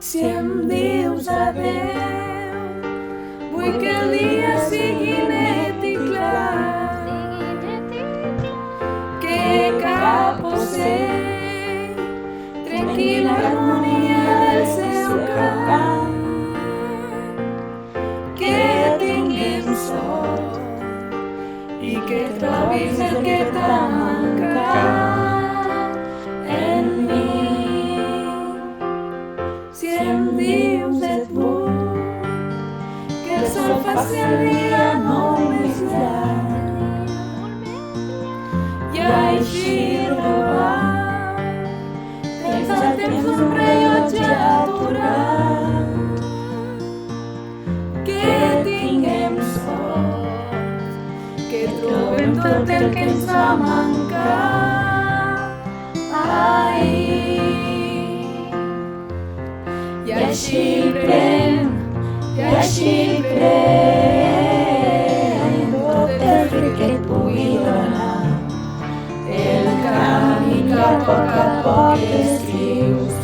Si em dius adeu, vull que el dia sigui net i clar, que cap ocell trenqui l'harmonia del seu cant, que tinguem sort i que trobis el que t'ha mancat en mi. Si em dius et vull, que el sol faci el dia molt més llarg i així robar tens el temps d'un rellotge aturat, que tinguem sort, que trobem tot el que ens va mancar ahir. I així pren tot el fred que et pugui donar, el camí que a poc escrius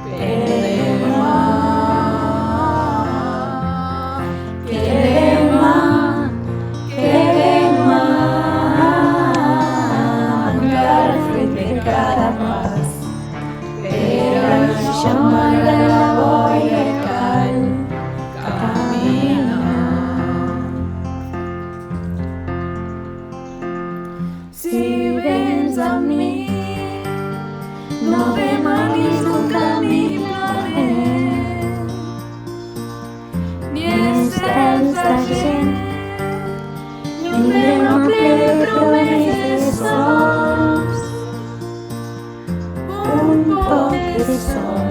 per demà, que demà encara el fred de cada pas, per això m'agrada si vens amb mi, no demanis un camí planer, ni estels d'argent, ni un reno ple de promeses sols, un poc de sol.